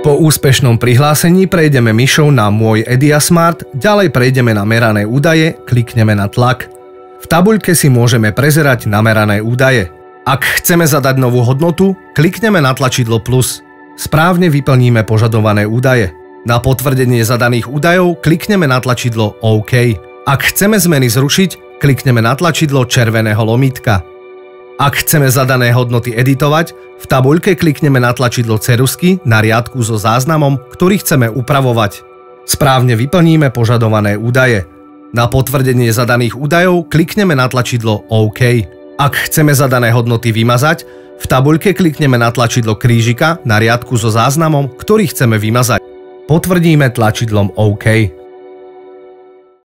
Po úspešnom prihlásení prejdeme myšou na Môj Ediasmart, ďalej prejdeme na Merané údaje, klikneme na Tlak. V tabuľke si môžeme prezerať namerané údaje. Ak chceme zadať novú hodnotu, klikneme na tlačidlo plus. Správne vyplníme požadované údaje. Na potvrdenie zadaných údajov klikneme na tlačidlo OK. Ak chceme zmeny zrušiť, klikneme na tlačidlo červeného lomítka. Ak chceme zadané hodnoty editovať, v tabuľke klikneme na tlačidlo ceruzky na riadku so záznamom, ktorý chceme upravovať. Správne vyplníme požadované údaje. Na potvrdenie zadaných údajov klikneme na tlačidlo OK. Ak chceme zadané hodnoty vymazať, v tabuľke klikneme na tlačidlo krížika na riadku so záznamom, ktorý chceme vymazať. Potvrdíme tlačidlom OK.